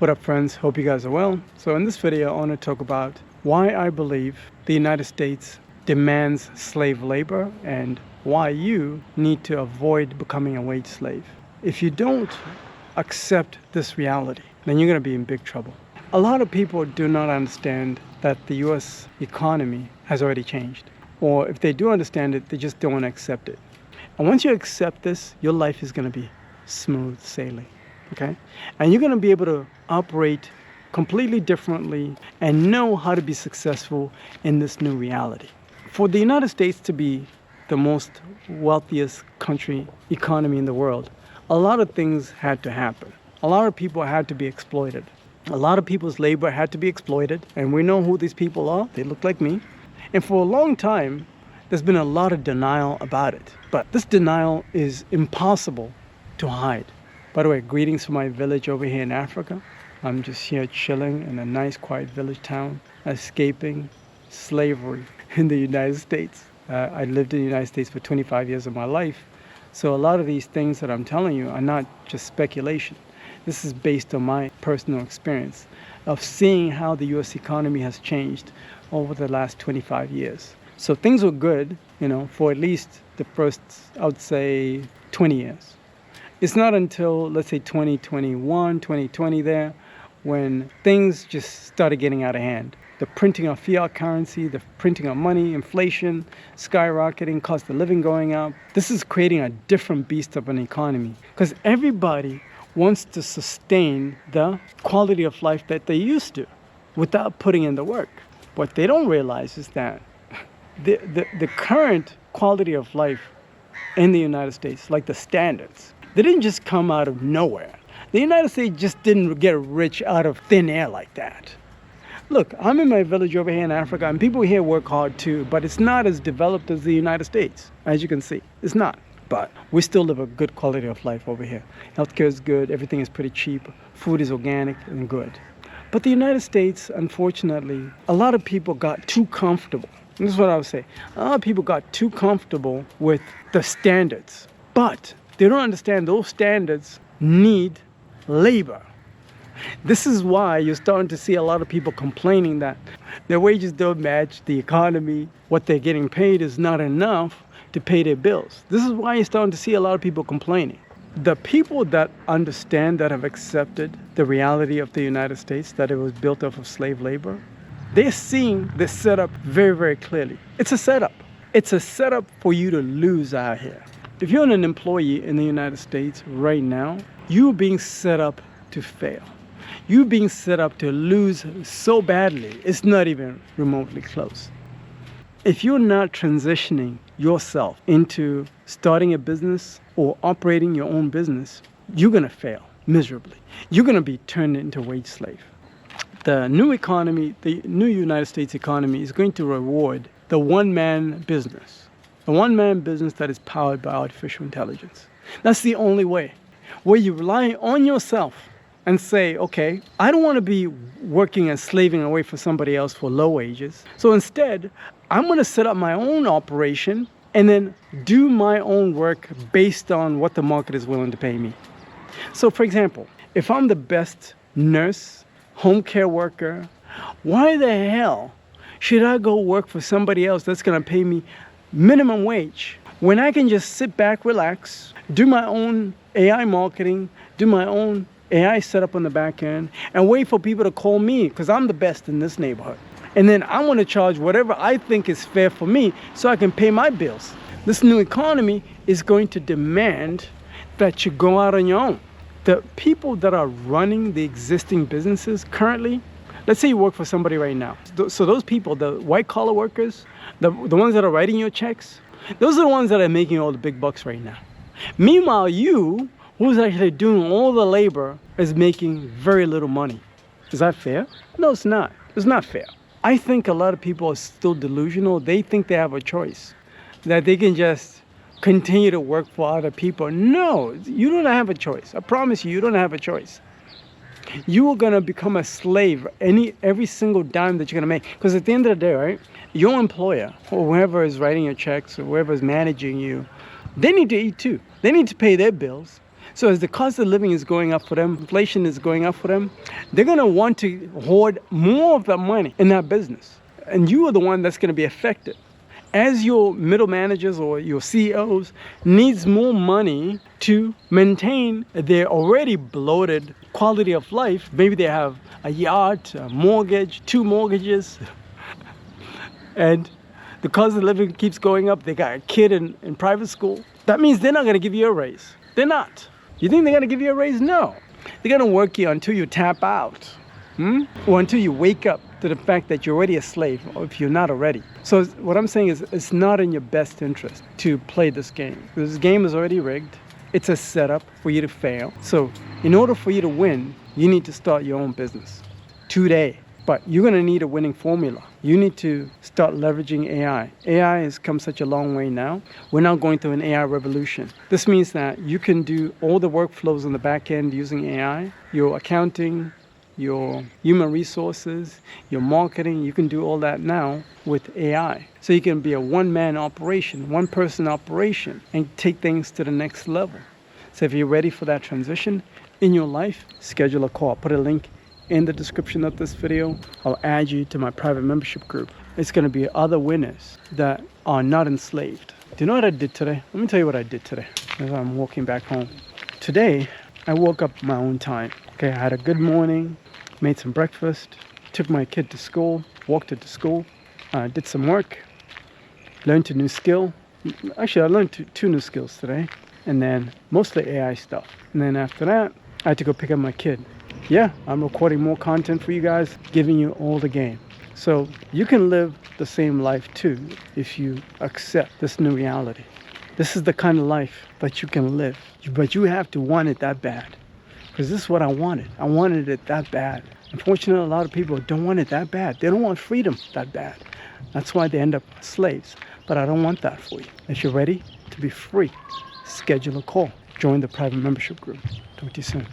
What up, friends? Hope you guys are well. So in this video, I want to talk about why I believe the United States demands slave labor and why you need to avoid becoming a wage slave. If you don't accept this reality, then you're going to be in big trouble. A lot of people do not understand that the U.S. economy has already changed. Or if they do understand it, they just don't want to accept it. And once you accept this, your life is going to be smooth sailing. Okay? And you're going to be able to operate completely differently and know how to be successful in this new reality. For the United States to be the most wealthiest economy in the world, a lot of things had to happen. A lot of people had to be exploited. A lot of people's labor had to be exploited, and we know who these people are. They look like me. And for a long time, there's been a lot of denial about it. But this denial is impossible to hide. By the way, greetings from my village over here in Africa. I'm just here chilling in a nice, quiet village town, escaping slavery in the United States. I lived in the United States for 25 years of my life. So a lot of these things that I'm telling you are not just speculation. This is based on my personal experience of seeing how the U.S. economy has changed over the last 25 years. So things were good, for at least the first, I would say, 20 years. It's not until, let's say, 2021, 2020 there, when things just started getting out of hand. The printing of fiat currency, the printing of money, inflation, skyrocketing, cost of living going up. This is creating a different beast of an economy because everybody wants to sustain the quality of life that they used to without putting in the work. What they don't realize is that the current quality of life in the United States, like the standards, they didn't just come out of nowhere. The United States just didn't get rich out of thin air like that. Look, I'm in my village over here in Africa, and people here work hard too, but it's not as developed as the United States, as you can see. It's not. But we still live a good quality of life over here. Healthcare is good, everything is pretty cheap, food is organic and good. But the United States, unfortunately, a lot of people got too comfortable. And this is what I would say. A lot of people got too comfortable with the standards. But they don't understand those standards need labor. This is why you're starting to see a lot of people complaining that their wages don't match the economy. What they're getting paid is not enough to pay their bills. This is why you're starting to see a lot of people complaining. The people that understand, that have accepted the reality of the United States, that it was built off of slave labor, they're seeing this setup very, very clearly. It's a setup. It's a setup for you to lose out here. If you're an employee in the United States right now, you're being set up to fail. You're being set up to lose so badly, it's not even remotely close. If you're not transitioning yourself into starting a business or operating your own business, you're going to fail miserably. You're going to be turned into a wage slave. The new economy, the new United States economy is going to reward the one-man business. A one-man business that is powered by artificial intelligence. That's the only way. Where you rely on yourself and say, okay, I don't want to be working and slaving away for somebody else for low wages. So instead, I'm going to set up my own operation and then do my own work based on what the market is willing to pay me. So for example, if I'm the best nurse, home care worker, why the hell should I go work for somebody else that's going to pay me minimum wage when I can just sit back, relax, do my own AI marketing, do my own AI setup on the back end, and wait for people to call me because I'm the best in this neighborhood. And then I want to charge whatever I think is fair for me so I can pay my bills. This new economy is going to demand that you go out on your own. The people that are running the existing businesses currently, let's say you work for somebody right now. So those people, the white collar workers, the ones that are writing your checks, those are the ones that are making all the big bucks right now. Meanwhile, you, who's actually doing all the labor, is making very little money. Is that fair? No, it's not. It's not fair. I think a lot of people are still delusional. They think they have a choice, that they can just continue to work for other people. No, you don't have a choice. I promise you, you don't have a choice. You are going to become a slave every single dime that you're going to make. Because at the end of the day, right, your employer or whoever is writing your checks or whoever is managing you, they need to eat too. They need to pay their bills. So as the cost of living is going up for them, inflation is going up for them, they're going to want to hoard more of that money in that business. And you are the one that's going to be affected. As your middle managers or your CEOs needs more money to maintain their already bloated quality of life, maybe they have a yacht, a mortgage, 2 mortgages, and the cost of living keeps going up. They got a kid in private school. That means they're not going to give you a raise. They're not. You think they're going to give you a raise? No. They're going to work you until you tap out. Or until you wake up to the fact that you're already a slave, or if you're not already. So what I'm saying is it's not in your best interest to play this game. This game is already rigged. It's a setup for you to fail. So in order for you to win, you need to start your own business today. But you're going to need a winning formula. You need to start leveraging AI. AI has come such a long way now. We're now going through an AI revolution. This means that you can do all the workflows on the back end using AI, your accounting, your human resources, your marketing, you can do all that now with AI. So you can be a one-man operation, one-person operation, and take things to the next level. So if you're ready for that transition in your life, schedule a call. Put a link in the description of this video. I'll add you to my private membership group. It's going to be other winners that are not enslaved. Do you know what I did today? Let me tell you what I did today as I'm walking back home. Today, I woke up my own time. Okay, I had a good morning, made some breakfast, took my kid to school, walked her to school, did some work, learned a new skill. Actually, I learned two new skills today, and then mostly AI stuff. And then after that, I had to go pick up my kid. Yeah, I'm recording more content for you guys, giving you all the game. So you can live the same life too if you accept this new reality. This is the kind of life that you can live, but you have to want it that bad. Because this is what I wanted. I wanted it that bad. Unfortunately, a lot of people don't want it that bad. They don't want freedom that bad. That's why they end up slaves. But I don't want that for you. If you're ready to be free, schedule a call. Join the private membership group. Talk to you soon.